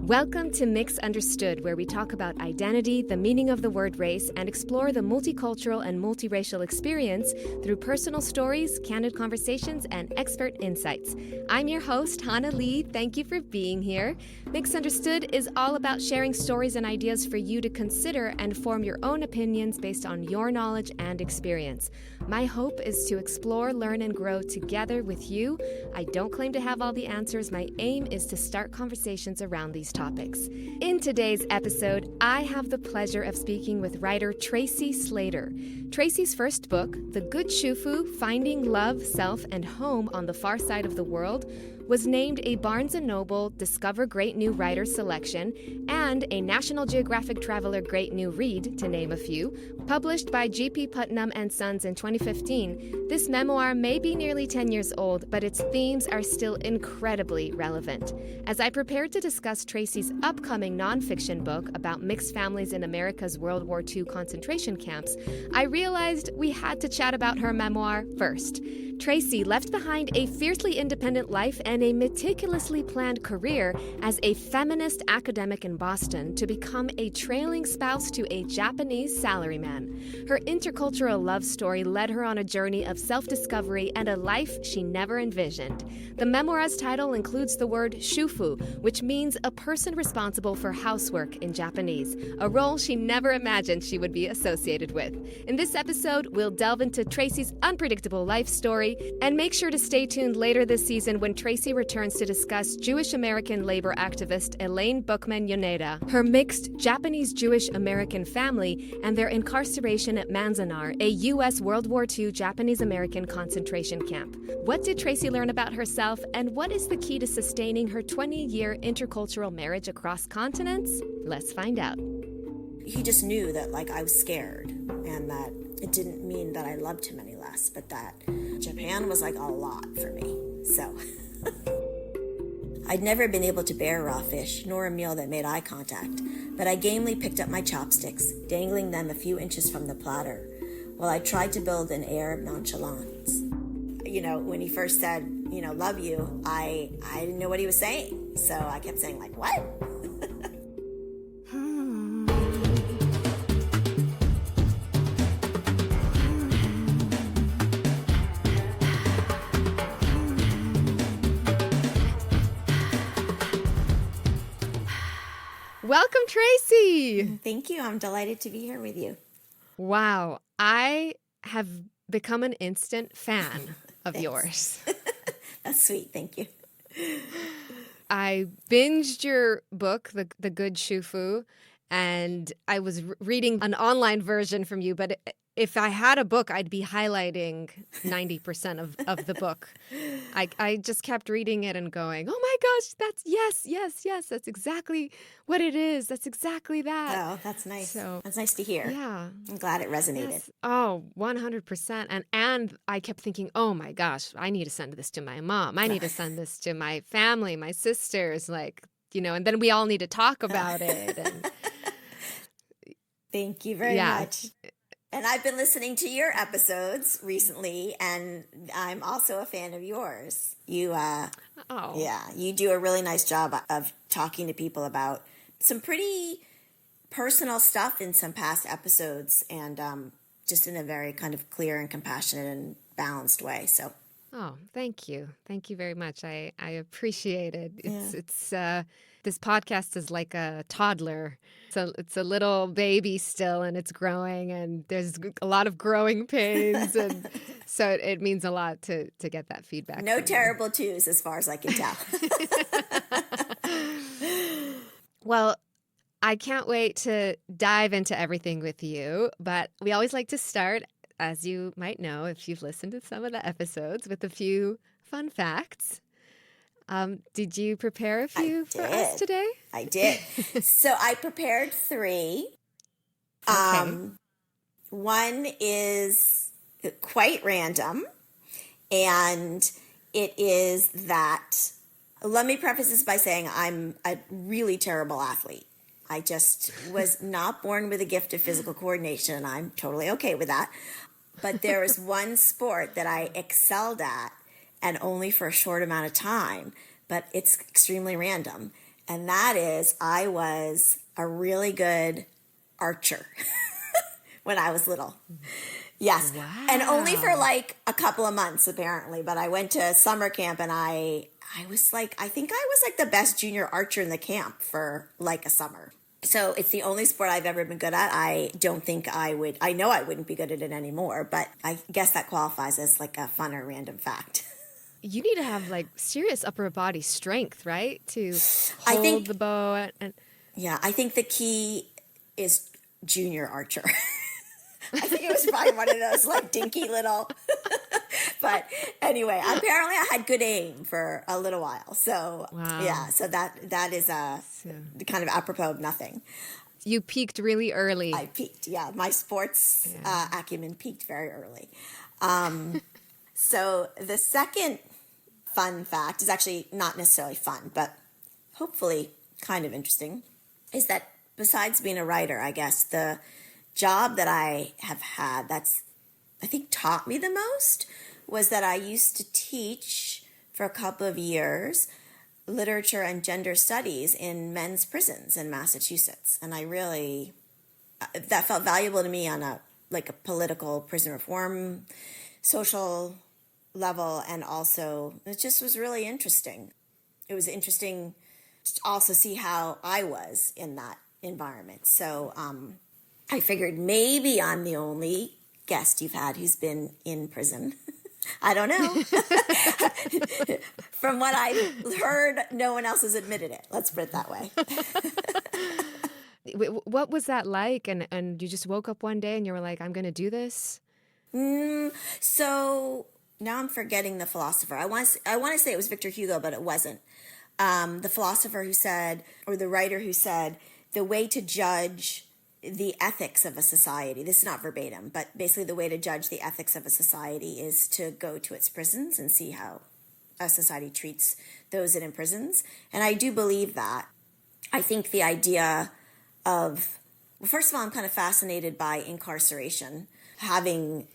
Welcome to Misunderstood, where we talk about identity, the meaning of the word race, and explore the multicultural and multiracial experience through personal stories, candid conversations, and expert insights. I'm your host, Hannah Lee. Thank you for being here. Misunderstood is all about sharing stories and ideas for you to consider and form your own opinions based on your knowledge and experience. My hope is to explore, learn, and grow together with you. I don't claim to have all the answers. My aim is to start conversations around these topics. In today's episode, I have the pleasure of speaking with writer Tracy Slater. Tracy's first book, The Good Shufu, Finding Love, Self, and Home on the Far Side of the World, was named a Barnes & Noble Discover Great New Writer selection and a National Geographic Traveler Great New Read, to name a few. Published by G.P. Putnam and Sons in 2015, this memoir may be nearly 10 years old, but its themes are still incredibly relevant. As I prepared to discuss Tracy's upcoming nonfiction book about mixed families in America's World War II concentration camps, I realized we had to chat about her memoir first. Tracy left behind a fiercely independent life and a meticulously planned career as a feminist academic in Boston to become a trailing spouse to a Japanese salaryman. Her intercultural love story led her on a journey of self-discovery and a life she never envisioned. The memoir's title includes the word shufu, which means a person responsible for housework in Japanese, a role she never imagined she would be associated with. In this episode, we'll delve into Tracy's unpredictable life story, and make sure to stay tuned later this season when Tracy returns to discuss Jewish-American labor activist Elaine Bookman-Yoneda, her mixed Japanese-Jewish-American family, and their incarceration at Manzanar, a U.S. World War II Japanese-American concentration camp. What did Tracy learn about herself, and what is the key to sustaining her 20-year intercultural marriage across continents? Let's find out. He just knew that, I was scared, and that it didn't mean that I loved him any less, but that Japan was a lot for me. So I'd never been able to bear raw fish, nor a meal that made eye contact, but I gamely picked up my chopsticks, dangling them a few inches from the platter, while I tried to build an air of nonchalance. When he first said, love you, I didn't know what he was saying, so I kept saying, what? Welcome, Tracy! Thank you. I'm delighted to be here with you. Wow. I have become an instant fan of yours. That's sweet. Thank you. I binged your book, The Good Shufu, and I was reading an online version from you, but if I had a book, I'd be highlighting 90% of the book. I just kept reading it and going, oh my gosh, that's yes, that's exactly what it is. That's exactly that. Oh, that's nice. So, that's nice to hear. Yeah. I'm glad it resonated. Yes. Oh, 100%. And I kept thinking, oh my gosh, I need to send this to my mom. I need to send this to my family, my sisters, and then we all need to talk about it. And thank you very much. And I've been listening to your episodes recently, and I'm also a fan of yours. You do a really nice job of talking to people about some pretty personal stuff in some past episodes, and just in a very kind of clear and compassionate and balanced way. So, thank you very much. I appreciate it. It's this podcast is like a toddler. So it's a little baby still, and it's growing, and there's a lot of growing pains, and so it means a lot to get that feedback. No terrible twos, as far as I can tell. Well, I can't wait to dive into everything with you, but we always like to start, as you might know if you've listened to some of the episodes, with a few fun facts. Did you prepare a few for us today? I did. So I prepared 3. Okay. One is quite random, and it is that, let me preface this by saying I'm a really terrible athlete. I just was not born with a gift of physical coordination, and I'm totally okay with that. But there is one sport that I excelled at, and only for a short amount of time, but it's extremely random. And that is, I was a really good archer when I was little. Yes. Wow. And only for like a couple of months, apparently. But I went to summer camp and I was like, I think I was like the best junior archer in the camp for like a summer. So it's the only sport I've ever been good at. I don't think I know I wouldn't be good at it anymore, but I guess that qualifies as like a fun or random fact. You need to have like serious upper body strength, right? To I hold think, the bow and yeah, I think the key is junior archer. I think it was probably one of those like dinky little, but anyway, apparently I had good aim for a little while. So wow. Yeah, so that is kind of apropos of nothing. You peaked really early. I peaked, yeah. My sports acumen peaked very early. So the second fun fact is actually not necessarily fun, but hopefully kind of interesting, is that besides being a writer, I guess, the job that I have had that's, I think, taught me the most was that I used to teach for a couple of years literature and gender studies in men's prisons in Massachusetts. And I really, that felt valuable to me on a political prison reform, social level, and also it just was really interesting. It was interesting to also see how I was in that environment. So I figured maybe I'm the only guest you've had who's been in prison. I don't know. From what I've heard, no one else has admitted it. Let's put it that way. What was that like? And you just woke up one day and you were like, I'm going to do this? So now I'm forgetting the philosopher. I want to say it was Victor Hugo, but it wasn't. The philosopher who said, or the writer who said, the way to judge the ethics of a society, this is not verbatim, but basically the way to judge the ethics of a society is to go to its prisons and see how a society treats those it imprisons. And I do believe that. I think the idea of, well, first of all, I'm kind of fascinated by incarceration, having,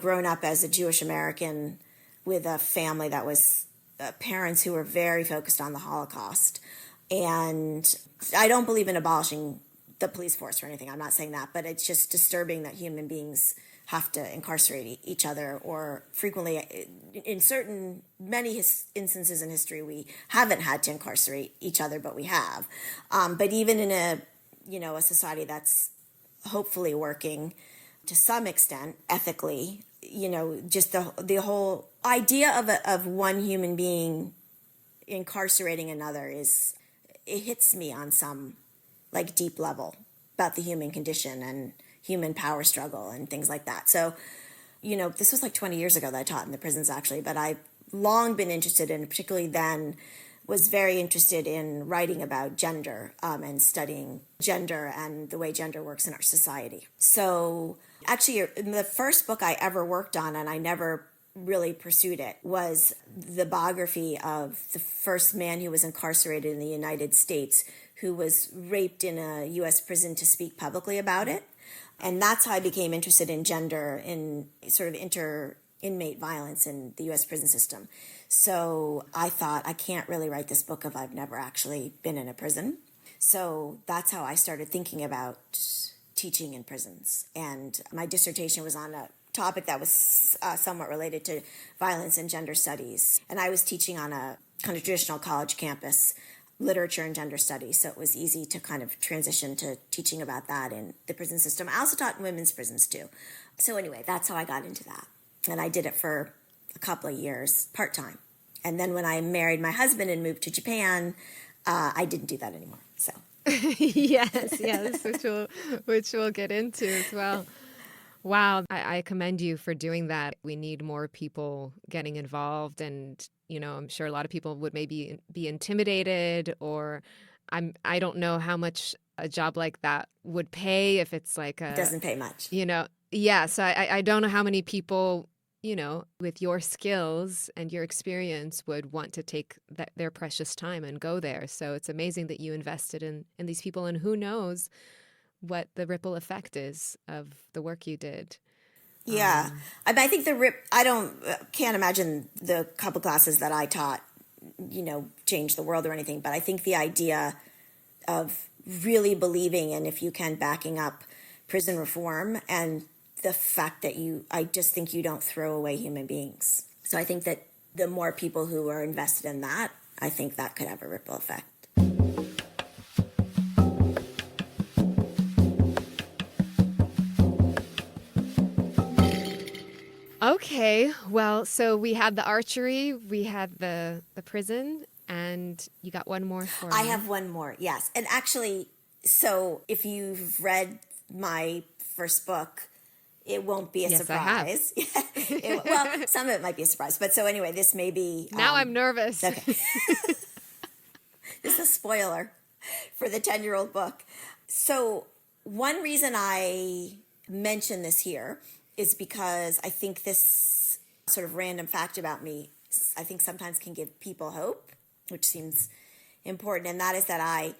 grown up as a Jewish American with a family that was parents who were very focused on the Holocaust. And I don't believe in abolishing the police force or anything. I'm not saying that, but it's just disturbing that human beings have to incarcerate each other, or frequently in many instances in history, we haven't had to incarcerate each other, but we have. But even in a society that's hopefully working to some extent ethically, just the whole idea of one human being incarcerating another it hits me on some like deep level about the human condition and human power struggle and things like that. So, this was like 20 years ago that I taught in the prisons actually, but I've long been interested in, particularly then, was very interested in writing about gender and studying gender and the way gender works in our society. So actually, the first book I ever worked on, and I never really pursued it, was the biography of the first man who was incarcerated in the United States who was raped in a U.S. prison to speak publicly about it. And that's how I became interested in gender, in sort of inter-inmate violence in the U.S. prison system. So I thought, I can't really write this book if I've never actually been in a prison. So that's how I started thinking about teaching in prisons. And my dissertation was on a topic that was somewhat related to violence and gender studies. And I was teaching on a kind of traditional college campus, literature and gender studies, so it was easy to kind of transition to teaching about that in the prison system. I also taught in women's prisons too. So anyway, that's how I got into that. And I did it for a couple of years, part-time. And then when I married my husband and moved to Japan, I didn't do that anymore. So yes, which we'll get into as well. Wow, I commend you for doing that. We need more people getting involved, and I'm sure a lot of people would maybe be intimidated, or I don't know how much a job like that would pay if it's like it doesn't pay much. Yeah. So I don't know how many people, with your skills and your experience would want to take their precious time and go there. So it's amazing that you invested in these people, and who knows what the ripple effect is of the work you did. Yeah. I think can't imagine the couple classes that I taught change the world or anything. But I think the idea of really believing and, if you can, backing up prison reform and the fact that I just think you don't throw away human beings. So I think that the more people who are invested in that, I think that could have a ripple effect. Okay, well, so we had the archery, we had the prison, and you got one more for I me. have one more, yes. And actually, so if you've read my first book, it won't be a surprise. Well, some of it might be a surprise. But so anyway, this may be... Now I'm nervous. Okay. This is a spoiler for the 10-year-old book. So one reason I mention this here is because I think this sort of random fact about me, I think sometimes can give people hope, which seems important. And that is that I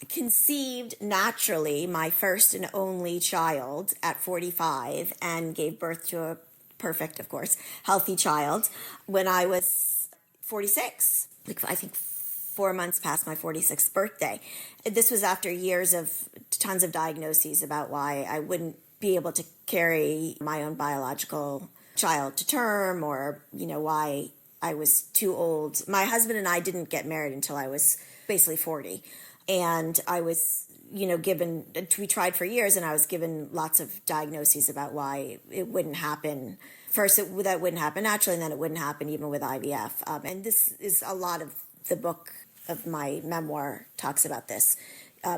conceived naturally my first and only child at 45 and gave birth to a perfect, of course, healthy child when I was 46. I think 4 months past my 46th birthday. This was after years of tons of diagnoses about why I wouldn't be able to carry my own biological child to term, or, why I was too old. My husband and I didn't get married until I was basically 40. And I was, we tried for years, and I was given lots of diagnoses about why it wouldn't happen. First, that wouldn't happen naturally, and then it wouldn't happen even with IVF. And this is a lot of the book of my memoir talks about this,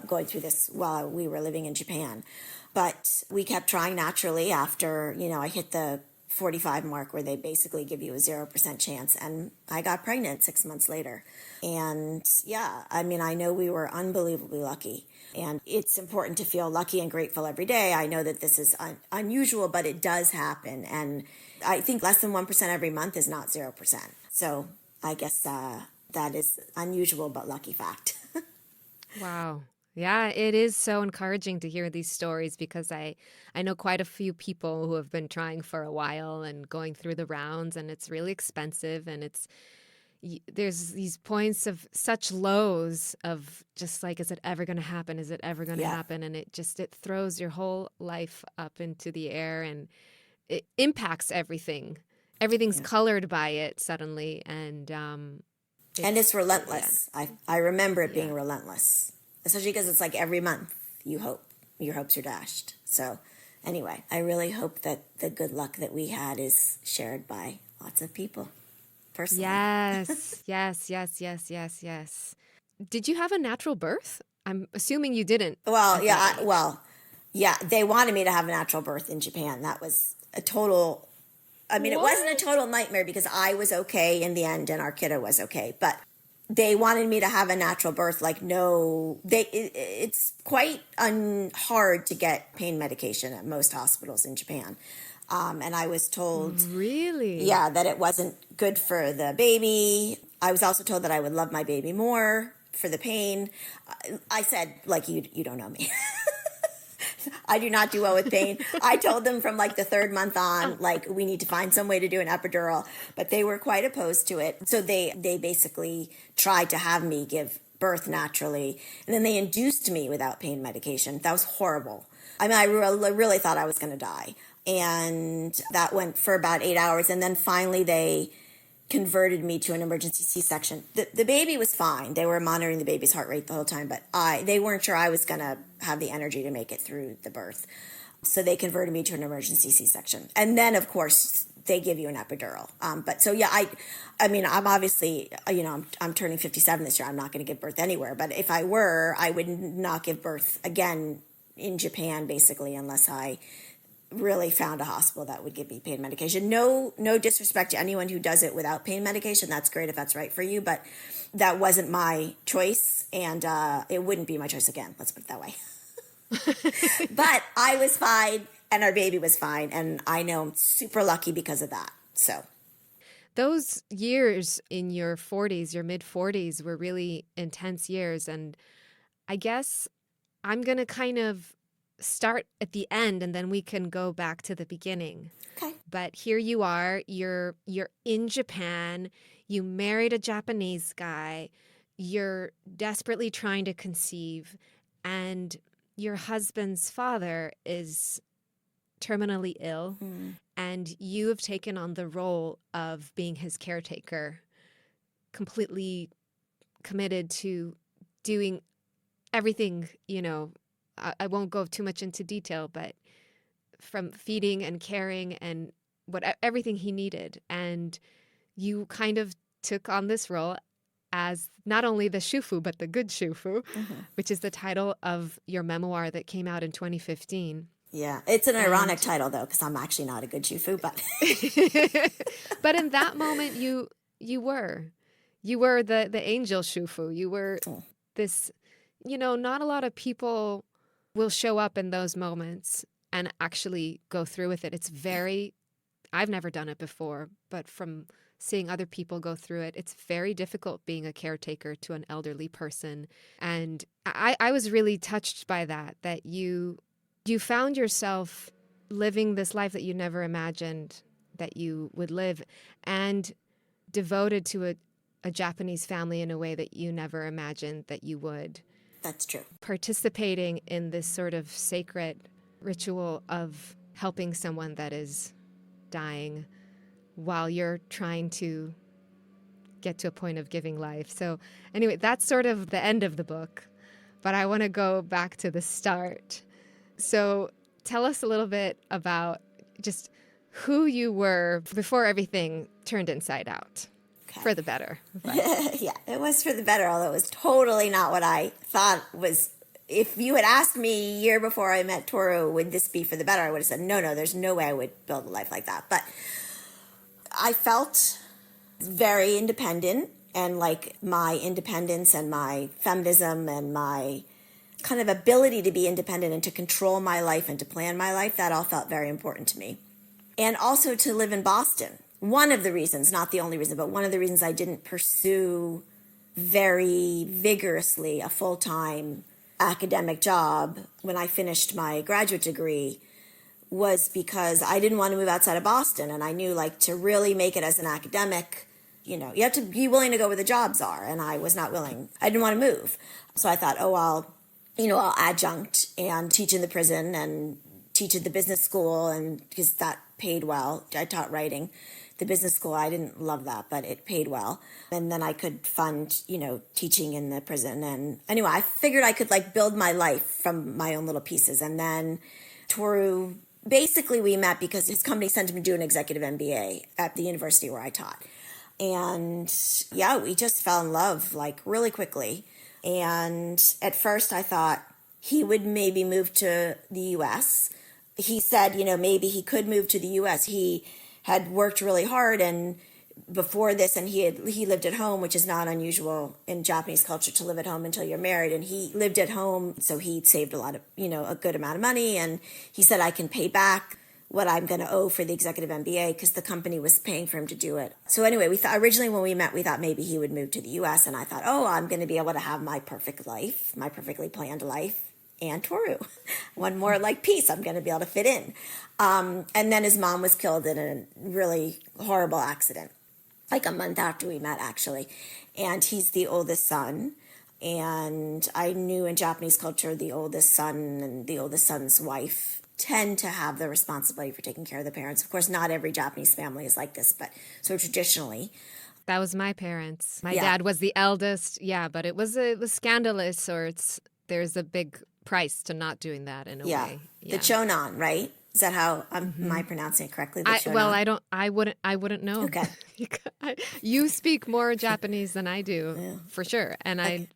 going through this while we were living in Japan. But we kept trying naturally after, I hit the 45 mark where they basically give you a 0% chance. And I got pregnant 6 months later. And I know we were unbelievably lucky. And it's important to feel lucky and grateful every day. I know that this is unusual, but it does happen. And I think less than 1% every month is not 0%. So I guess that is unusual but lucky fact. Wow. Yeah, it is so encouraging to hear these stories, because I know quite a few people who have been trying for a while and going through the rounds, and it's really expensive, and there's these points of such lows of just like, is it ever going to happen? Is it ever going to happen? And it throws your whole life up into the air, and it impacts everything. Everything's colored by it suddenly, and it's relentless. I remember it being relentless. Especially because it's like every month you hope. Your hopes are dashed. So anyway, I really hope that the good luck that we had is shared by lots of people personally. Yes, yes. Did you have a natural birth? I'm assuming you didn't. Well, they wanted me to have a natural birth in Japan. That was a total... it wasn't a total nightmare because I was okay in the end and our kiddo was okay. But they wanted me to have a natural birth. It's quite hard to get pain medication at most hospitals in Japan. And I was told... Really? Yeah, that it wasn't good for the baby. I was also told that I would love my baby more for the pain. I said, you don't know me. I do not do well with pain. I told them from the third month on, we need to find some way to do an epidural, but they were quite opposed to it. So they basically tried to have me give birth naturally, and then they induced me without pain medication. That was horrible. I really thought I was going to die. And that went for about 8 hours, and then finally they converted me to an emergency C-section. The baby was fine. They were monitoring the baby's heart rate the whole time, but they weren't sure I was going to have the energy to make it through the birth. So they converted me to an emergency C-section. And then, of course, they give you an epidural. I'm obviously, I'm turning 57 this year. I'm not going to give birth anywhere. But if I were, I would not give birth again in Japan, basically, unless I really found a hospital that would give me pain medication. No disrespect to anyone who does it without pain medication. That's great if that's right for you, but that wasn't my choice, and it wouldn't be my choice again. Let's put it that way. But I was fine, and our baby was fine, and I know I'm super lucky because of that. So those years in your 40s, your mid-40s, were really intense years, and I guess I'm going to kind of start at the end, and then we can go back to the beginning. Okay. But here you are, you're in Japan, You married a Japanese guy. You're desperately trying to conceive. And your husband's father is terminally ill. And you have taken on the role of being his caretaker, completely committed to doing everything, I won't go too much into detail, but from feeding and caring and everything he needed. And you kind of took on this role as not only the Shufu, but the Good Shufu, which is the title of your memoir that came out in 2015. Yeah, it's an ironic title, though, because I'm actually not a good Shufu, but... But in that moment, you were the angel Shufu. You were this, not a lot of people will show up in those moments and actually go through with it. It's I've never done it before, but from seeing other people go through it, it's very difficult being a caretaker to an elderly person. And I was really touched by that you found yourself living this life that you never imagined that you would live, and devoted to a Japanese family in a way that you never imagined that you would. That's true. Participating in this sort of sacred ritual of helping someone that is dying while you're trying to get to a point of giving life. So anyway, that's sort of the end of the book, but I want to go back to the start. So tell us a little bit about just who you were before everything turned inside out. Okay. For the better. Yeah, it was for the better, although it was totally not what I thought was. If you had asked me a year before I met Toru, would this be for the better, I would have said, no, there's no way I would build a life like that. But I felt very independent, and like my independence and my feminism and my kind of ability to be independent and to control my life and to plan my life, that all felt very important to me. And also to live in Boston. One of the reasons, not the only reason, but one of the reasons I didn't pursue very vigorously a full-time academic job when I finished my graduate degree was because I didn't want to move outside of Boston. And I knew, like, to really make it as an academic, you have to be willing to go where the jobs are. And I was not willing. I didn't want to move. So I thought, I'll adjunct and teach in the prison and teach at the business school, and because that paid well. I taught writing. The business school, I didn't love that, but it paid well. And then I could fund, teaching in the prison. And anyway, I figured I could build my life from my own little pieces. And then Toru, basically we met because his company sent him to do an executive MBA at the university where I taught. And yeah, we just fell in love really quickly. And at first I thought he would maybe move to the US. He said, maybe he could move to the US. He had worked really hard and before this, and he lived at home, which is not unusual in Japanese culture to live at home until you're married. And he lived at home, so he'd saved a lot of, a good amount of money. And he said, I can pay back what I'm going to owe for the executive MBA because the company was paying for him to do it. So anyway, we thought originally when we met, we thought maybe he would move to the US. And I thought, I'm going to be able to have my perfect life, my perfectly planned life. And Toru, one more piece I'm going to be able to fit in. And then his mom was killed in a really horrible accident, a month after we met, actually. And he's the oldest son. And I knew in Japanese culture, the oldest son and the oldest son's wife tend to have the responsibility for taking care of the parents. Of course, not every Japanese family is like this, but so traditionally. That was my parents. My dad was the eldest. Yeah, but it was scandalous, or there's a big price to not doing that in a way. Yeah. The chonan, right? Is that how am I pronouncing it correctly? I wouldn't know. Okay. You speak more Japanese than I do, for sure. And I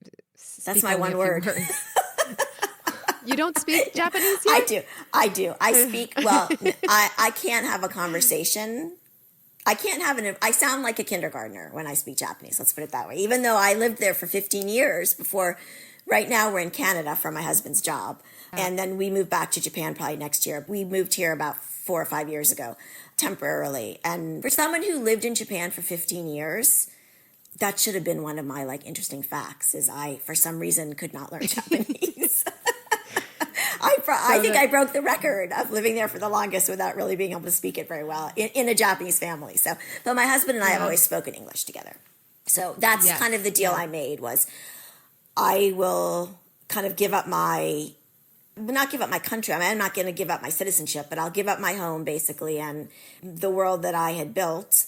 that's my one word. You don't speak Japanese yet? I do. I speak, I can't have a conversation. I sound like a kindergartner when I speak Japanese. Let's put it that way. Even though I lived there for 15 years before. Right now we're in Canada for my husband's job. And then we moved back to Japan probably next year. We moved here about 4 or 5 years ago, temporarily. And for someone who lived in Japan for 15 years, that should have been one of my interesting facts, is I, for some reason, could not learn Japanese. I I think I broke the record of living there for the longest without really being able to speak it very well in a Japanese family. So, but my husband and I have always spoken English together. So that's kind of the deal I made was I will kind of give up not give up my country. I mean, I'm not going to give up my citizenship, but I'll give up my home basically and the world that I had built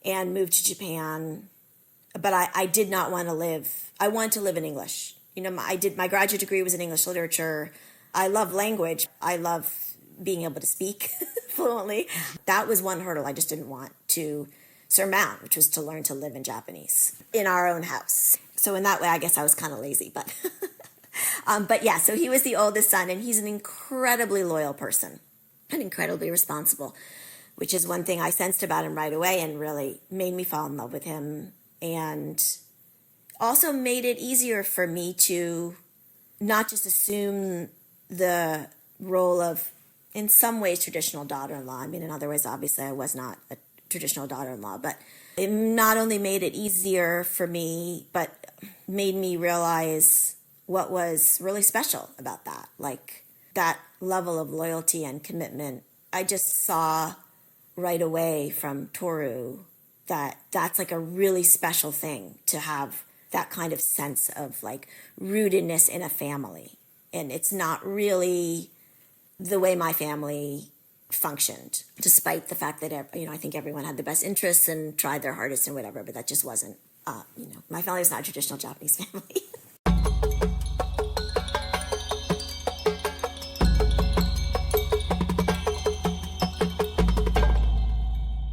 and move to Japan. But I did not want to live. I wanted to live in English. You know, my graduate degree was in English literature. I love language. I love being able to speak fluently. That was one hurdle I just didn't want to surmount, which was to learn to live in Japanese in our own house. So in that way, I guess I was kind of lazy, but yeah, so he was the oldest son, and he's an incredibly loyal person and incredibly responsible, which is one thing I sensed about him right away and really made me fall in love with him, and also made it easier for me to not just assume the role of, in some ways, traditional daughter-in-law. I mean, in other ways, obviously, I was not a traditional daughter-in-law, but it not only made it easier for me, but made me realize what was really special about that, like that level of loyalty and commitment. I just saw right away from Toru that that's like a really special thing to have that kind of sense of like rootedness in a family. And it's not really the way my family functioned, despite the fact that, I think everyone had the best interests and tried their hardest and whatever, but that just wasn't, my family was not a traditional Japanese family.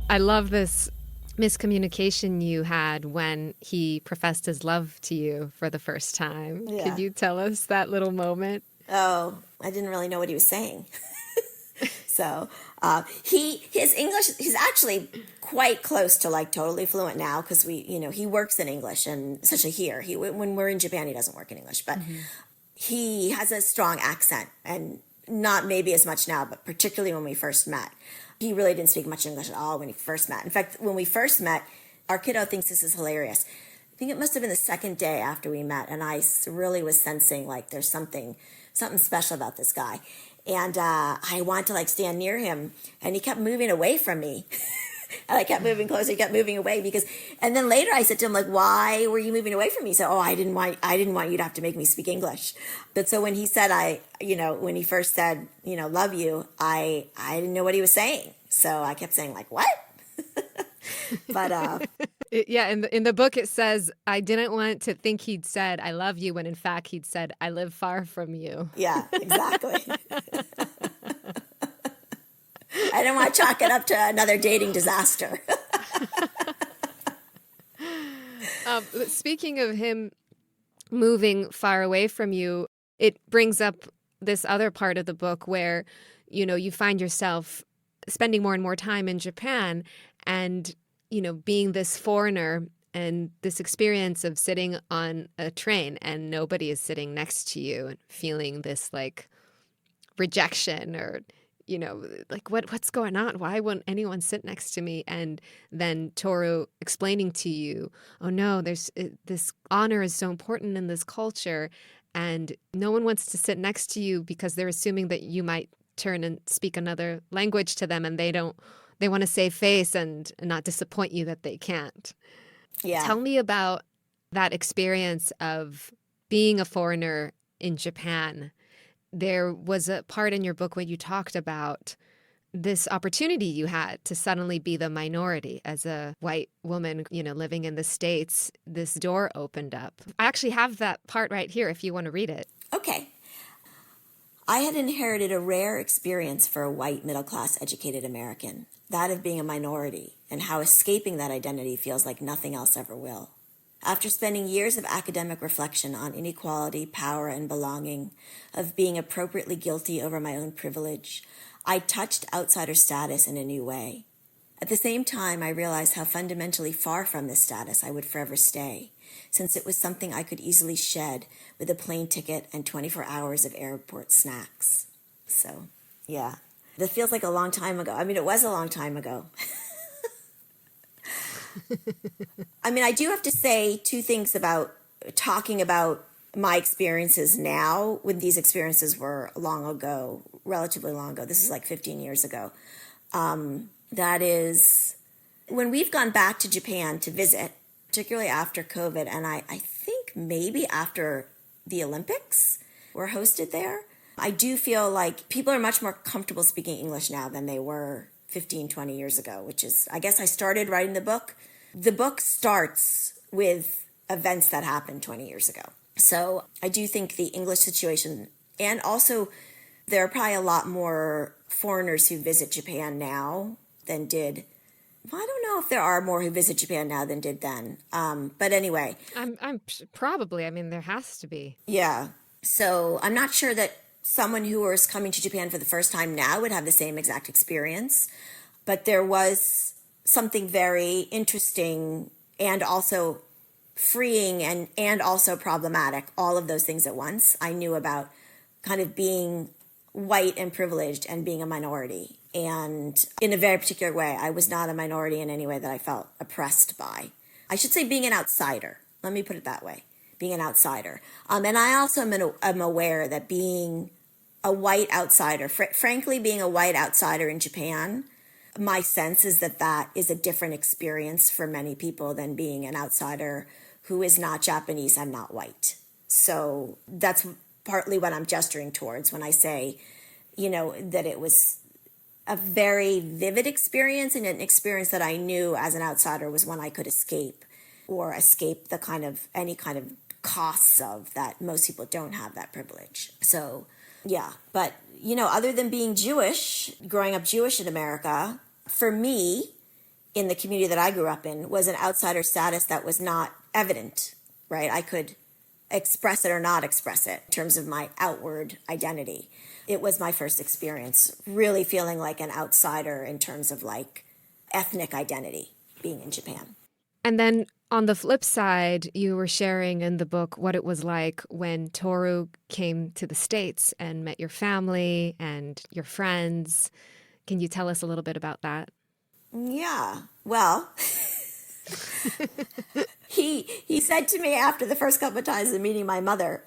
I love this miscommunication you had when he professed his love to you for the first time. Yeah. Could you tell us that little moment? Oh, I didn't really know what he was saying. So his English, he's actually quite close to like totally fluent now because he works in English, and especially here. When we're in Japan, he doesn't work in English, but he has a strong accent, and not maybe as much now, but particularly when we first met. He really didn't speak much English at all when he first met. In fact, when we first met, our kiddo thinks this is hilarious. I think it must have been the second day after we met, and I really was sensing like there's something special about this guy. And I wanted to like stand near him, and he kept moving away from me. And I kept moving closer, he kept moving away and then later I said to him, like, why were you moving away from me? He said, I didn't want you to have to make me speak English. But so when he said, when he first said, love you, I didn't know what he was saying. So I kept saying like, what? But, yeah, in the book it says, I didn't want to think he'd said, I love you, when in fact he'd said, I live far from you. Yeah, exactly. I didn't want to chalk it up to another dating disaster. Speaking of him moving far away from you, it brings up this other part of the book where, you find yourself spending more and more time in Japan and, being this foreigner and this experience of sitting on a train and nobody is sitting next to you and feeling this like rejection or like what's going on? Why won't anyone sit next to me? And then Toru explaining to you, oh no, there's this honor is so important in this culture, and no one wants to sit next to you because they're assuming that you might turn and speak another language to them, and they want to save face and not disappoint you that they can't. Yeah. Tell me about that experience of being a foreigner in Japan. There was a part in your book where you talked about this opportunity you had to suddenly be the minority as a white woman, living in the States. This door opened up. I actually have that part right here if you want to read it. Okay. I had inherited a rare experience for a white, middle-class, educated American, that of being a minority, and how escaping that identity feels like nothing else ever will. After spending years of academic reflection on inequality, power, and belonging, of being appropriately guilty over my own privilege, I touched outsider status in a new way. At the same time, I realized how fundamentally far from this status I would forever stay, since it was something I could easily shed with a plane ticket and 24 hours of airport snacks. So, yeah. That feels like a long time ago. I mean, it was a long time ago. I mean, I do have to say two things about talking about my experiences now, when these experiences were long ago, relatively long ago, this is like 15 years ago, that is, when we've gone back to Japan to visit, particularly after COVID, and I think maybe after the Olympics were hosted there, I do feel like people are much more comfortable speaking English now than they were 15, 20 years ago, which is, I guess I started writing the book. The book starts with events that happened 20 years ago. So I do think the English situation, and also there are probably a lot more foreigners who visit Japan now than did. Well, I don't know if there are more who visit Japan now than did then. But anyway. I'm probably, I mean, there has to be. Yeah. So I'm not sure that someone who was coming to Japan for the first time now would have the same exact experience. But there was something very interesting and also freeing and also problematic, all of those things at once. I knew about kind of being white and privileged and being a minority. And in a very particular way, I was not a minority in any way that I felt oppressed by. I should say being an outsider. Let me put it that way, being an outsider. And I also am aware that being a white outsider, frankly, being a white outsider in Japan, my sense is that that is a different experience for many people than being an outsider who is not Japanese and not white. So that's partly what I'm gesturing towards when I say, that it was a very vivid experience, and an experience that I knew as an outsider was one I could escape, or escape the any kind of costs of that. Most people don't have that privilege. So yeah, but other than being Jewish, growing up Jewish in America, for me, in the community that I grew up in, was an outsider status that was not evident, right? I could express it or not express it in terms of my outward identity. It was my first experience really feeling like an outsider in terms of like ethnic identity being in Japan. And then on the flip side, you were sharing in the book what it was like when Toru came to the States and met your family and your friends. Can you tell us a little bit about that? Yeah, well, he said to me after the first couple of times of meeting my mother,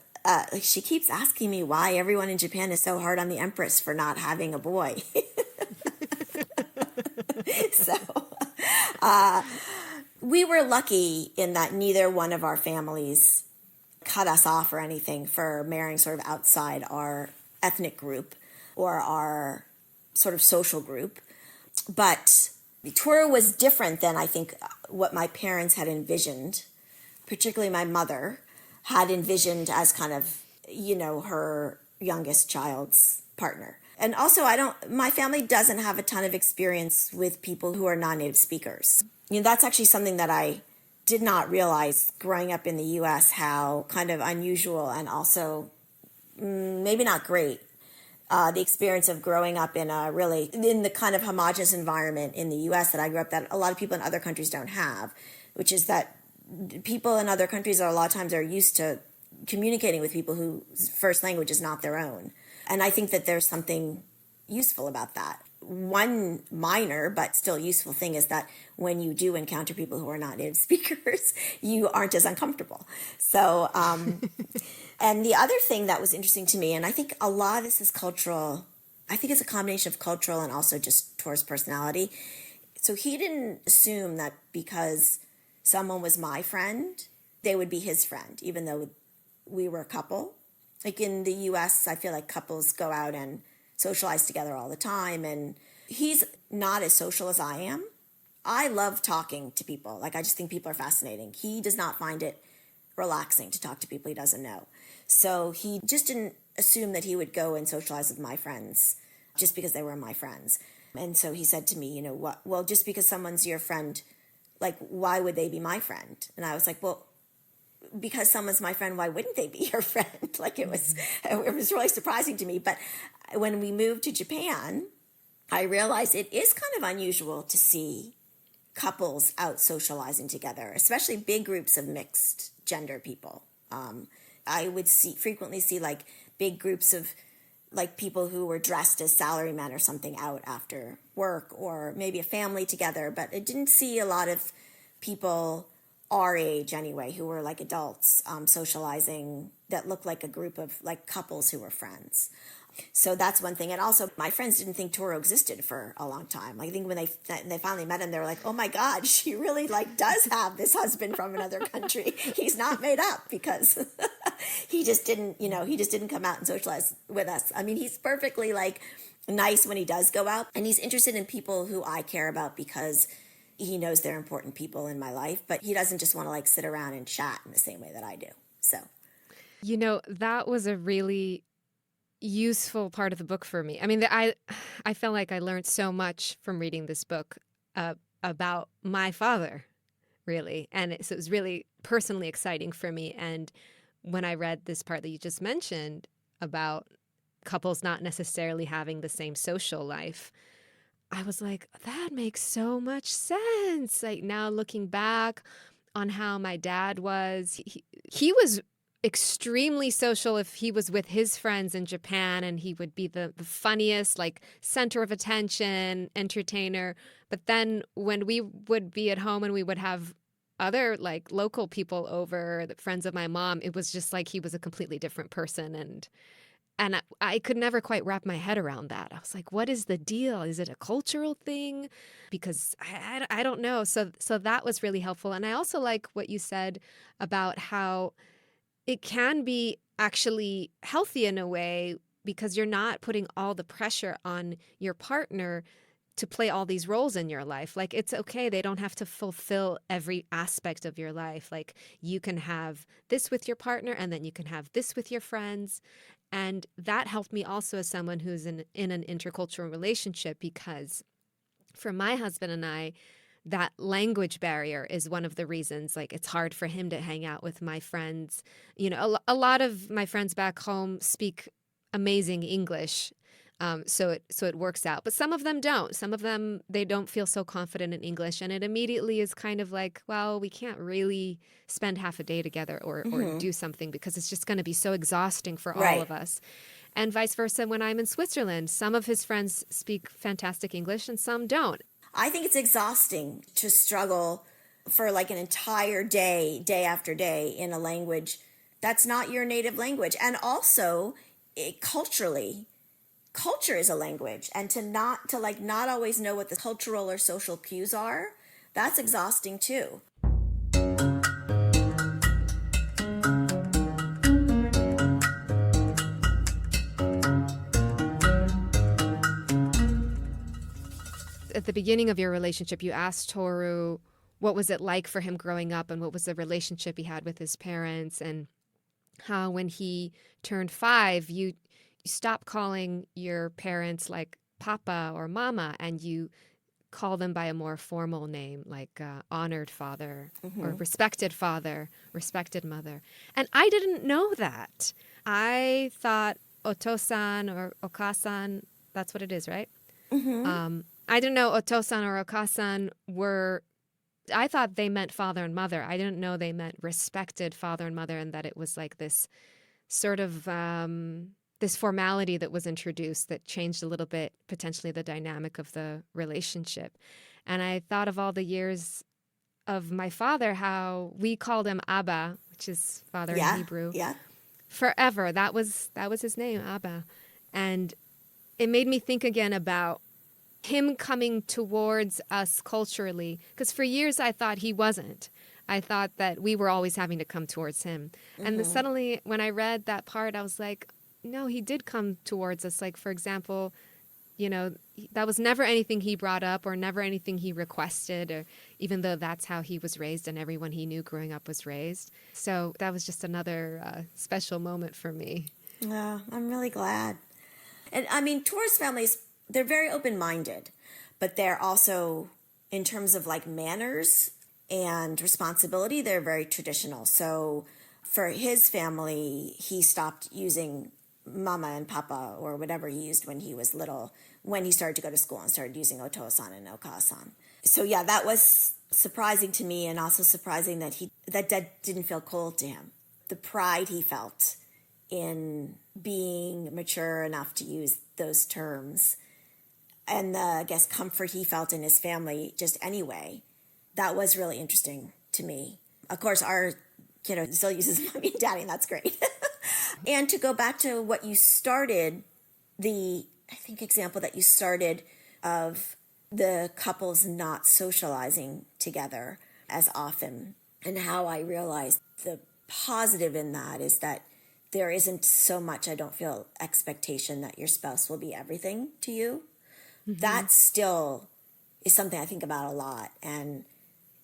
she keeps asking me why everyone in Japan is so hard on the Empress for not having a boy. So we were lucky in that neither one of our families cut us off or anything for marrying sort of outside our ethnic group or our sort of social group. But Toru was different than I think what my parents had envisioned, particularly my mother had envisioned as kind of, her youngest child's partner. And also my family doesn't have a ton of experience with people who are non-native speakers. That's actually something that I did not realize growing up in the U.S., how kind of unusual and also maybe not great the experience of growing up in the kind of homogenous environment in the U.S. that I grew up, that a lot of people in other countries don't have, which is that people in other countries a lot of times are used to communicating with people whose first language is not their own. And I think that there's something useful about that. One minor but still useful thing is that when you do encounter people who are not native speakers, you aren't as uncomfortable. So, and the other thing that was interesting to me, and I think a lot of this is cultural, I think it's a combination of cultural and also just Toru's personality. So he didn't assume that because someone was my friend, they would be his friend, even though we were a couple. Like in the US, I feel like couples go out and socialize together all the time. And he's not as social as I am. I love talking to people. Like, I just think people are fascinating. He does not find it relaxing to talk to people he doesn't know. So he just didn't assume that he would go and socialize with my friends just because they were my friends. And so he said to me, well, just because someone's your friend, like, why would they be my friend? And I was like, well, because someone's my friend, why wouldn't they be your friend? Like, it was really surprising to me. But when we moved to Japan, I realized it is kind of unusual to see couples out socializing together, especially big groups of mixed gender people. I would frequently see like big groups of like people who were dressed as salarymen or something out after work, or maybe a family together. But I didn't see a lot of people our age anyway, who were like adults, socializing, that looked like a group of like couples who were friends. So that's one thing. And also, my friends didn't think Toru existed for a long time. Like, I think when they finally met him, they were like, oh my God, she really like does have this husband from another country. He's not made up, because he just didn't come out and socialize with us. I mean, he's perfectly like nice when he does go out, and he's interested in people who I care about because he knows they're important people in my life, but he doesn't just want to like sit around and chat in the same way that I do. So, that was a really useful part of the book for me. I mean, I felt like I learned so much from reading this book about my father, really. And so it was really personally exciting for me. And when I read this part that you just mentioned about couples not necessarily having the same social life, I was like, that makes so much sense. Like, now looking back on how my dad was, he was extremely social if he was with his friends in Japan, and he would be the funniest, like, center of attention, entertainer. But then when we would be at home and we would have other like local people over, the friends of my mom, it was just like he was a completely different person. And I could never quite wrap my head around that. I was like, what is the deal? Is it a cultural thing? Because I don't know. So that was really helpful. And I also like what you said about how it can be actually healthy in a way, because you're not putting all the pressure on your partner to play all these roles in your life. Like, it's okay. They don't have to fulfill every aspect of your life. Like, you can have this with your partner, and then you can have this with your friends. And that helped me also as someone who's in an intercultural relationship, because for my husband and I, that language barrier is one of the reasons. Like, it's hard for him to hang out with my friends. A lot of my friends back home speak amazing English. So it works out. But some of them don't. Some of them, they don't feel so confident in English. And it immediately is kind of like, well, we can't really spend half a day together or do something, because it's just going to be so exhausting for all of us. And vice versa, when I'm in Switzerland, some of his friends speak fantastic English and some don't. I think it's exhausting to struggle for like an entire day, day after day, in a language that's not your native language. And also, culturally, culture is a language, and to not always know what the cultural or social cues are, that's exhausting too. At the beginning of your relationship, you asked Toru what was it like for him growing up, and what was the relationship he had with his parents, and how when he turned 5, you stop calling your parents like Papa or Mama, and you call them by a more formal name, like honored father or respected father, respected mother. And I didn't know that. I thought Otosan or Okasan, that's what it is, right? I didn't know Otosan or Okasan I thought they meant father and mother. I didn't know they meant respected father and mother, and that it was like this sort of this formality that was introduced that changed a little bit, potentially, the dynamic of the relationship. And I thought of all the years of my father, how we called him Abba, which is father in Hebrew. Yeah. Forever. That was his name, Abba. And it made me think again about him coming towards us culturally, because for years I thought he wasn't. I thought that we were always having to come towards him. And then suddenly, when I read that part, I was like, no, he did come towards us. Like, for example, that was never anything he brought up or never anything he requested, or even though that's how he was raised and everyone he knew growing up was raised. So that was just another special moment for me. Yeah, I'm really glad. And I mean, Toru's families, they're very open-minded, but they're also, in terms of like manners and responsibility, they're very traditional. So for his family, he stopped using Mama and Papa or whatever he used when he was little, when he started to go to school, and started using Otosan and Okasan. So yeah, that was surprising to me, and also surprising that didn't feel cold to him. The pride he felt in being mature enough to use those terms, and the, I guess, comfort he felt in his family just anyway, that was really interesting to me. Of course, our kiddo still uses mommy and daddy, and that's great. And to go back to what you started, I think example that you started of the couples not socializing together as often, and how I realized the positive in that is that there isn't so much, I don't feel, expectation that your spouse will be everything to you. Mm-hmm. That still is something I think about a lot, and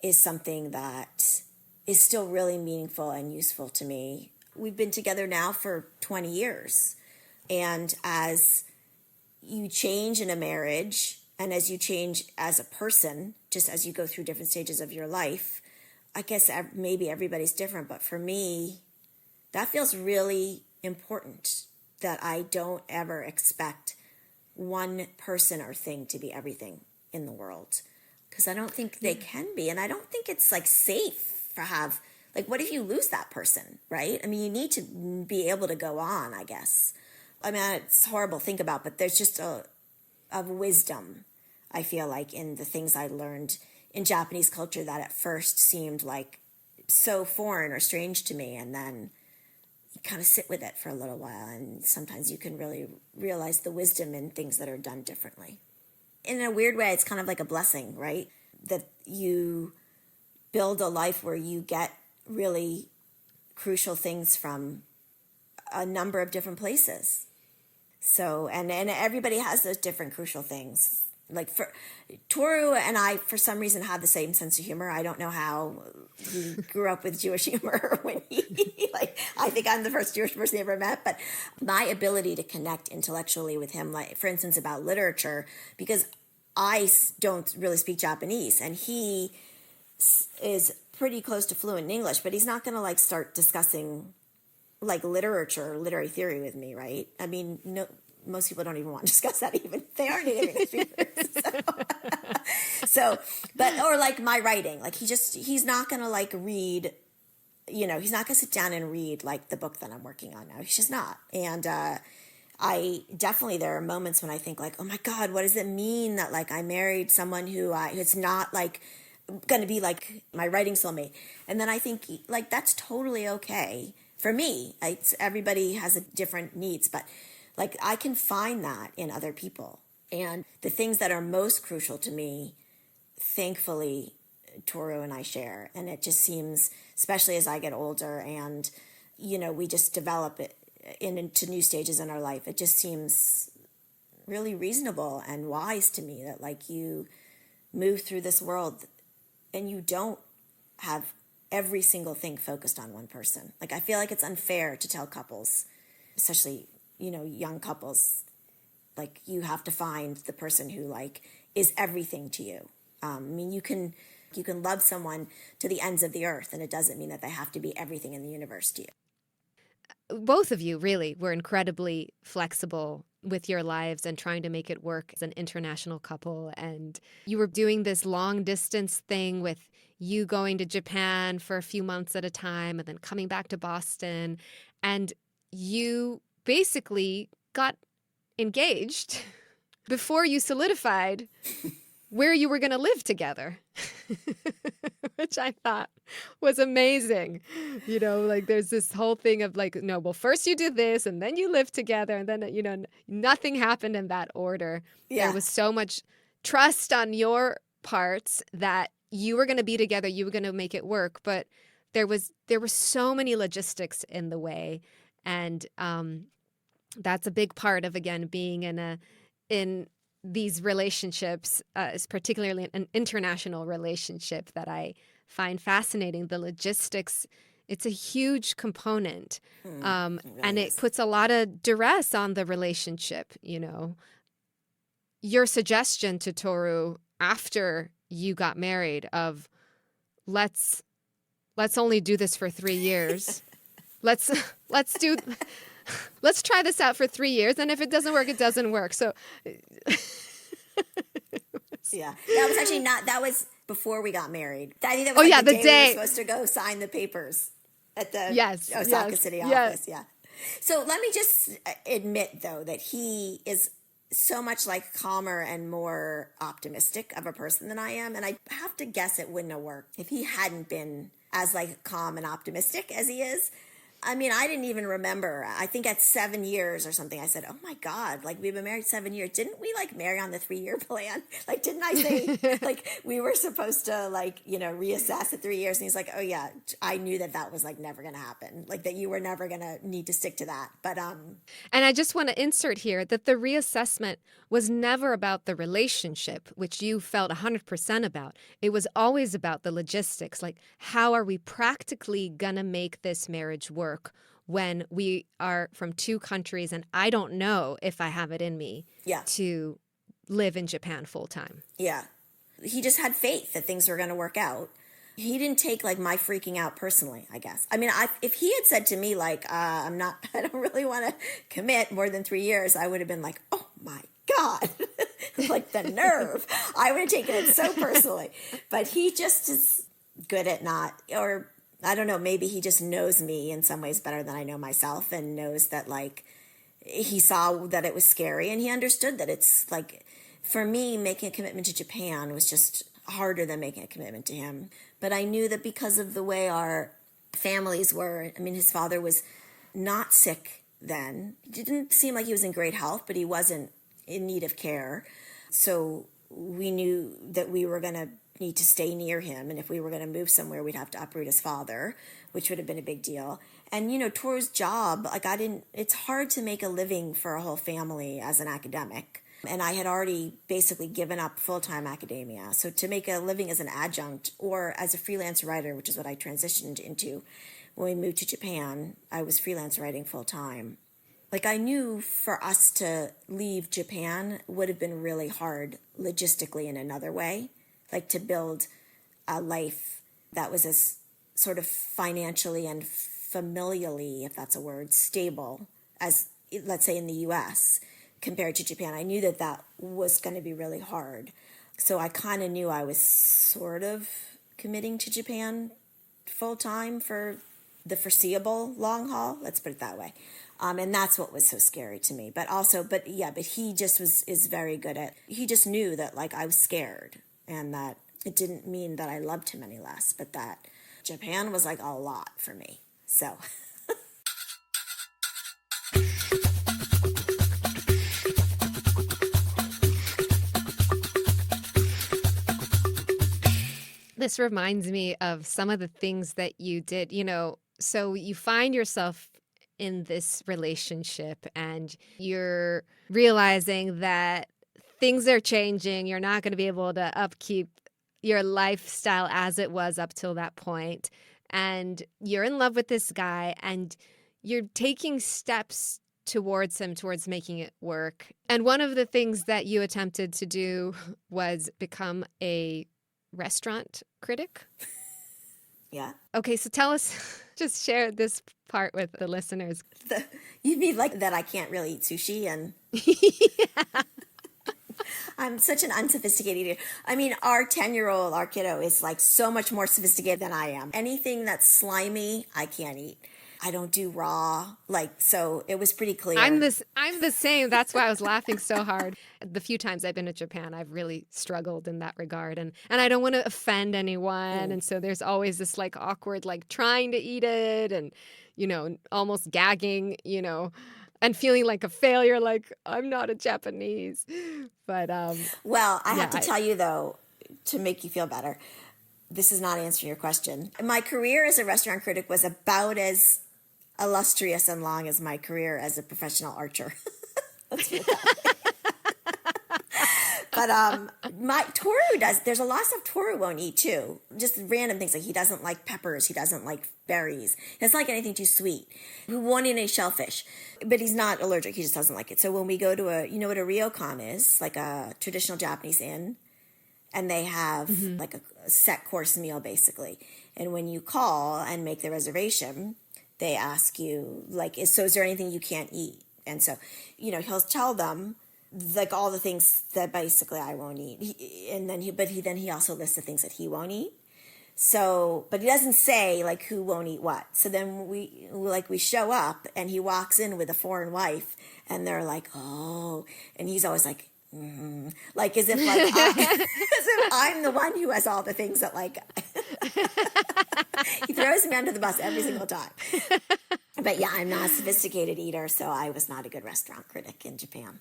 is something that is still really meaningful and useful to me. We've been together now for 20 years. And as you change in a marriage, and as you change as a person, just as you go through different stages of your life, I guess maybe everybody's different, but for me, that feels really important, that I don't ever expect one person or thing to be everything in the world, because I don't think they can be. And I don't think it's like safe for what if you lose that person, right? I mean, you need to be able to go on, I guess. I mean, it's horrible to think about, but there's just a wisdom, I feel like, in the things I learned in Japanese culture that at first seemed like so foreign or strange to me. And then you kind of sit with it for a little while, and sometimes you can really realize the wisdom in things that are done differently. In a weird way, it's kind of like a blessing, right? That you build a life where you get really crucial things from a number of different places. So, and everybody has those different crucial things. Like for Toru and I, for some reason, had the same sense of humor. I don't know how he grew up with Jewish humor when I think I'm the first Jewish person he ever met, but my ability to connect intellectually with him, like for instance, about literature, because I don't really speak Japanese, and he is pretty close to fluent in English, but he's not going to start discussing literature or literary theory with me, right? I mean, no, most people don't even want to discuss that, even if they are native English speakers. Or my writing, he's not going to read, he's not going to sit down and read the book that I'm working on now. He's just not. And I definitely, there are moments when I think oh my God, what does it mean that I married someone who's not going to be my writing soulmate? And then I think that's totally okay for me. Everybody has a different needs, but I can find that in other people. And the things that are most crucial to me, thankfully, Toru and I share. And it just seems, especially as I get older and, we just develop it into new stages in our life, it just seems really reasonable and wise to me that you move through this world and you don't have every single thing focused on one person. I feel like it's unfair to tell couples, especially, young couples, you have to find the person who is everything to you. I mean, you can love someone to the ends of the earth, and it doesn't mean that they have to be everything in the universe to you. Both of you really were incredibly flexible with your lives and trying to make it work as an international couple. And you were doing this long distance thing with you going to Japan for a few months at a time and then coming back to Boston. And you basically got engaged before you solidified where you were going to live together, which I thought was amazing. There's this whole thing of no, well, first you did this and then you lived together, and then, nothing happened in that order. Yeah. There was so much trust on your parts that you were going to be together, you were going to make it work, but there were so many logistics in the way. And that's a big part of, again, being in these relationships, is particularly an international relationship, that I find fascinating. The logistics, it's a huge component. It really and it puts a lot of duress on the relationship, Your suggestion to Toru after you got married of let's only do this for 3 years. let's try this out for 3 years, and if it doesn't work, it doesn't work. So yeah, that was before we got married. I think that was the day we were supposed to go sign the papers at the Osaka City office. Yeah. So let me just admit, though, that he is so much calmer and more optimistic of a person than I am. And I have to guess it wouldn't have worked if he hadn't been as like calm and optimistic as he is. I mean, I didn't even remember. I think at 7 years or something, I said, oh my God, like we've been married 7 years. Didn't we like marry on the 3-year plan? Like, didn't I say like we were supposed to like, reassess at 3 years? And he's like, oh yeah, I knew that was like never going to happen. Like that you were never going to need to stick to that. But, and I just want to insert here that the reassessment was never about the relationship, which you felt 100% about. It was always about the logistics. Like, how are we practically going to make this marriage work when we are from two countries and I don't know if I have it in me to live in Japan full time. Yeah. He just had faith that things were going to work out. He didn't take like my freaking out personally, I guess. I mean, if he had said to me like, I don't really want to commit more than 3 years, I would have been like, oh my God, like the nerve. I would have taken it so personally. But he just is good at not, or I don't know, maybe he just knows me in some ways better than I know myself and knows that like he saw that it was scary and he understood that it's like, for me, making a commitment to Japan was just harder than making a commitment to him. But I knew that because of the way our families were, I mean, his father was not sick then. It didn't seem like he was in great health, but he wasn't in need of care. So we knew that we were going to need to stay near him. And if we were going to move somewhere, we'd have to uproot his father, which would have been a big deal. And, Toru's job, like it's hard to make a living for a whole family as an academic. And I had already basically given up full-time academia. So to make a living as an adjunct or as a freelance writer, which is what I transitioned into when we moved to Japan, I was freelance writing full-time. Like I knew for us to leave Japan would have been really hard logistically in another way, like to build a life that was as sort of financially and familially, if that's a word, stable as, let's say, in the U.S., compared to Japan. I knew that was going to be really hard. So I kind of knew I was sort of committing to Japan full time for the foreseeable long haul. Let's put it that way. And that's what was so scary to me. But he just is very good at, he just knew that like I was scared and that it didn't mean that I loved him any less, but that Japan was like a lot for me. So... This reminds me of some of the things that you did, so you find yourself in this relationship and you're realizing that things are changing. You're not going to be able to upkeep your lifestyle as it was up till that point. And you're in love with this guy and you're taking steps towards him, towards making it work. And one of the things that you attempted to do was become a restaurant critic. Yeah. Okay, so tell us, just share this part with the listeners. You mean like that I can't really eat sushi and... Yeah. I'm such an unsophisticated eater. I mean, our 10-year-old, our kiddo, is like so much more sophisticated than I am. Anything that's slimy, I can't eat. I don't do raw. So it was pretty clear. I'm the same. That's why I was laughing so hard. The few times I've been to Japan, I've really struggled in that regard. And I don't want to offend anyone. And so there's always this like awkward, like trying to eat it and, almost gagging, and feeling like a failure, like I'm not a Japanese. But well, I have to tell you though, to make you feel better, this is not answering your question. My career as a restaurant critic was about as illustrious and long as my career as a professional archer. Let's put it that way. But Toru does. There's a lot of stuff Toru won't eat too. Just random things like he doesn't like peppers. He doesn't like berries. He doesn't like anything too sweet. He won't eat any shellfish, but he's not allergic. He just doesn't like it. So when we go to what a ryokan is, like a traditional Japanese inn, and they have like a set course meal basically. And when you call and make the reservation, they ask you like, is there anything you can't eat? And so, he'll tell them like all the things that basically I won't eat. He also lists the things that he won't eat. So, but he doesn't say like who won't eat what. So then we show up and he walks in with a foreign wife and they're like, oh, and he's always like, like as if I'm the one who has all the things that like He throws me under the bus every single time. But yeah, I'm not a sophisticated eater, so I was not a good restaurant critic in Japan.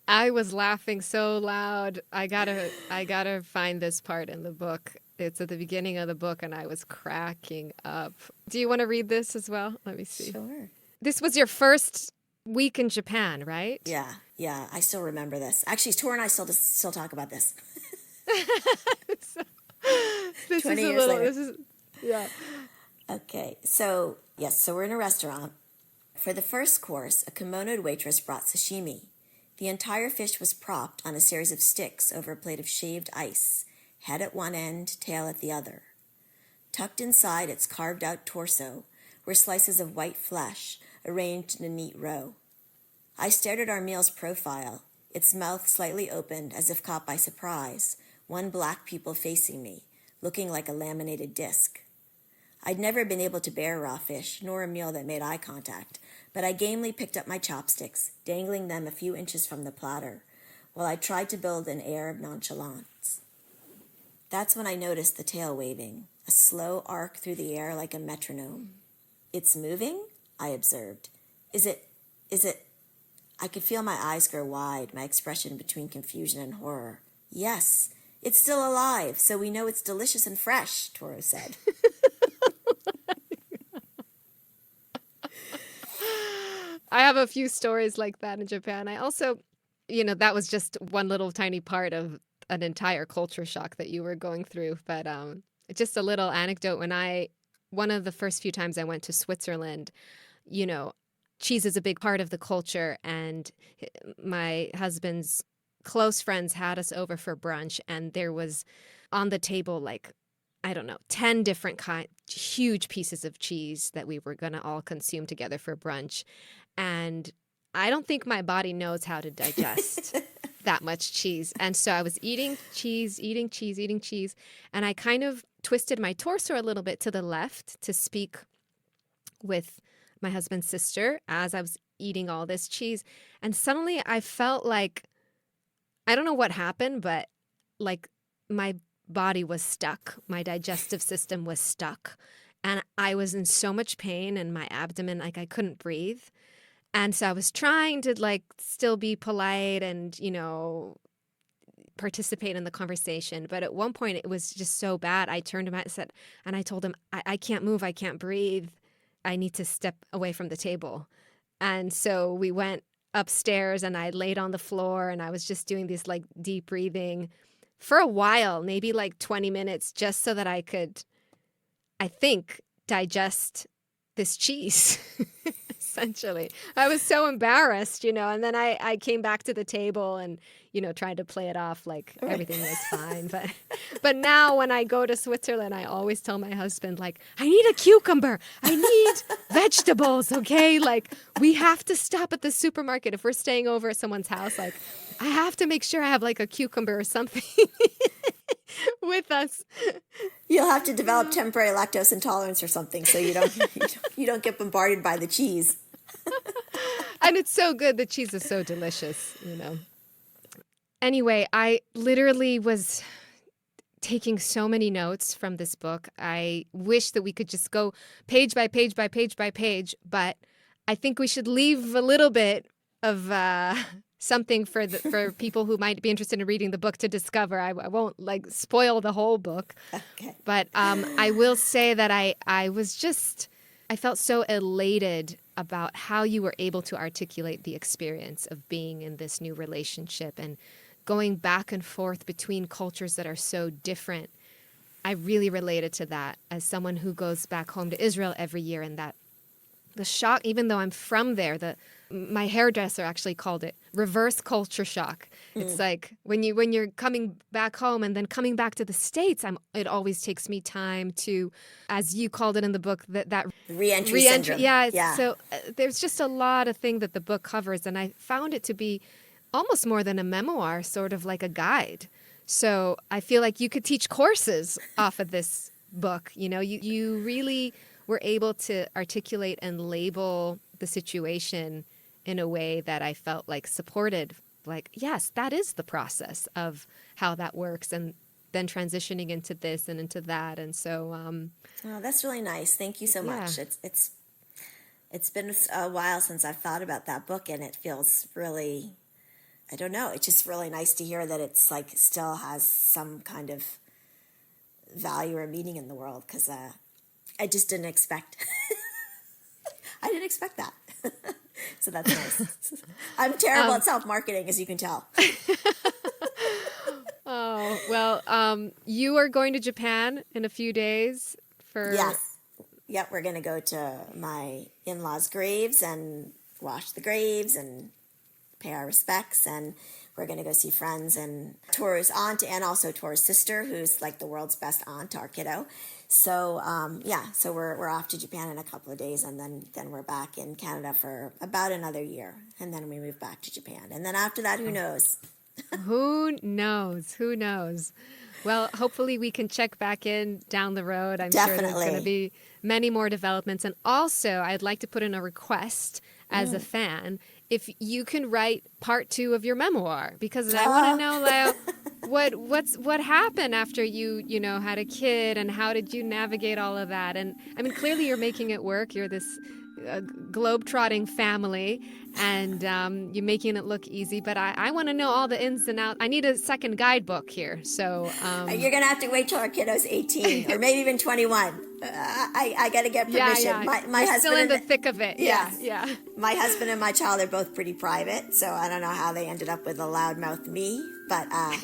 I was laughing so loud. I gotta find this part in the book. It's at the beginning of the book, and I was cracking up. Do you want to read this as well? Let me see. Sure. This was your first week in Japan, right? Yeah. I still remember this. Actually, Toru and I still talk about this. So, this 20 is a years little. later. This is yeah. Okay, so we're in a restaurant. For the first course, a kimonoed waitress brought sashimi. The entire fish was propped on a series of sticks over a plate of shaved ice, head at one end, tail at the other. Tucked inside its carved-out torso were slices of white flesh arranged in a neat row. I stared at our meal's profile, its mouth slightly opened as if caught by surprise, one black pupil facing me, looking like a laminated disc. I'd never been able to bear raw fish, nor a meal that made eye contact, but I gamely picked up my chopsticks, dangling them a few inches from the platter, while I tried to build an air of nonchalance. That's when I noticed the tail waving, a slow arc through the air like a metronome. "It's moving?" I observed. Is it... I could feel my eyes grow wide, my expression between confusion and horror. "Yes, it's still alive, so we know it's delicious and fresh," Toru said. I have a few stories like that in Japan. I also, that was just one little tiny part of an entire culture shock that you were going through. But just a little anecdote. One of the first few times I went to Switzerland, cheese is a big part of the culture. And my husband's close friends had us over for brunch. And there was on the table, 10 different huge pieces of cheese that we were going to all consume together for brunch. And I don't think my body knows how to digest that much cheese. And so I was eating cheese, and I kind of twisted my torso a little bit to the left to speak with my husband's sister as I was eating all this cheese. And suddenly I felt like, I don't know what happened, but like my body was stuck. My digestive system was stuck. And I was in so much pain in my abdomen, like I couldn't breathe. And so I was trying to still be polite and, participate in the conversation. But at one point it was just so bad. I turned to him and I told him, I can't move. I can't breathe. I need to step away from the table. And so we went upstairs and I laid on the floor and I was just doing this deep breathing for a while, maybe 20 minutes, just so that I could, I think, digest this cheese. Essentially. I was so embarrassed, and then I came back to the table and, tried to play it off like everything was fine. But now when I go to Switzerland, I always tell my husband, I need a cucumber. I need vegetables, okay? We have to stop at the supermarket. If we're staying over at someone's house, I have to make sure I have a cucumber or something with us. You'll have to develop temporary lactose intolerance or something so you don't get bombarded by the cheese. And it's so good. The cheese is so delicious, Anyway, I literally was taking so many notes from this book. I wish that we could just go page by page by page by page, but I think we should leave a little bit of something for people who might be interested in reading the book to discover. I won't spoil the whole book. Okay. But I will say that I felt so elated about how you were able to articulate the experience of being in this new relationship and going back and forth between cultures that are so different. I really related to that as someone who goes back home to Israel every year, and that the shock, even though I'm from there, my hairdresser actually called it reverse culture shock. It's like when you're coming back home and then coming back to the States, it always takes me time to, as you called it in the book, that re-entry syndrome. Yeah. So there's just a lot of things that the book covers, and I found it to be almost more than a memoir, sort of like a guide. So I feel like you could teach courses off of this book. You really were able to articulate and label the situation in a way that I felt supported. Yes, that is the process of how that works. And then transitioning into this and into that. And so, oh, that's really nice. Thank you so much. It's been a while since I've thought about that book, and it feels really, I don't know, it's just really nice to hear that it's like still has some kind of value or meaning in the world, because I just didn't expect I didn't expect that. So that's nice. I'm terrible at self-marketing, as you can tell. Oh, well, you are going to Japan in a few days for... Yes. Yep, we're going to go to my in-laws' graves and wash the graves and pay our respects, and we're going to go see friends and Toru's aunt and also Toru's sister, who's like the world's best aunt to our kiddo. So, so we're off to Japan in a couple of days, and then we're back in Canada for about another year, and then we move back to Japan. And then after that, who knows? Who knows? Who knows? Well, hopefully we can check back in down the road. I'm sure there's going to be many more developments. And also, I'd like to put in a request as a fan, if you can write part 2 of your memoir, because I want to know what happened after you had a kid, and how did you navigate all of that? And I mean, clearly you're making it work. You're this globe-trotting family, and you're making it look easy, but I want to know all the ins and outs. I need a second guidebook here. So you're gonna have to wait till our kiddo's 18 or maybe even 21. I got to get permission. Yeah. My husband still in the thick of it. Yes. Yeah. My husband and my child are both pretty private, so I don't know how they ended up with a loudmouth me, but I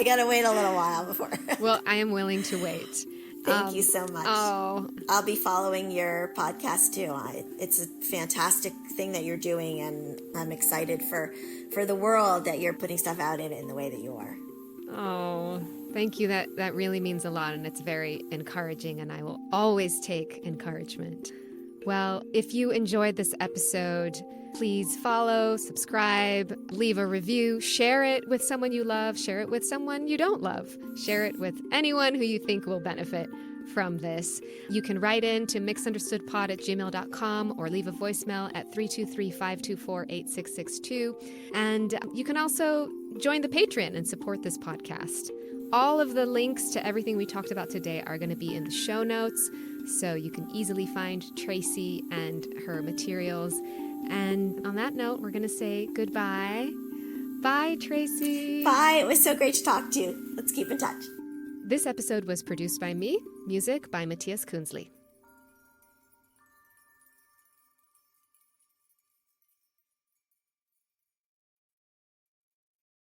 got to wait a little while before. Well, I am willing to wait. Thank you so much. Oh, I'll be following your podcast too. It's a fantastic thing that you're doing, and I'm excited for the world that you're putting stuff out in the way that you are. Oh, thank you. That really means a lot, and it's very encouraging, and I will always take encouragement. Well, if you enjoyed this episode, please follow, subscribe, leave a review, share it with someone you love, share it with someone you don't love, share it with anyone who you think will benefit from this. You can write in to mixunderstoodpod@gmail.com or leave a voicemail at 323-524-8662. And you can also join the Patreon and support this podcast. All of the links to everything we talked about today are going to be in the show notes, so you can easily find Tracy and her materials. And on that note, we're going to say goodbye. Bye, Tracy. Bye. It was so great to talk to you. Let's keep in touch. This episode was produced by me, music by Matthias Kunzli.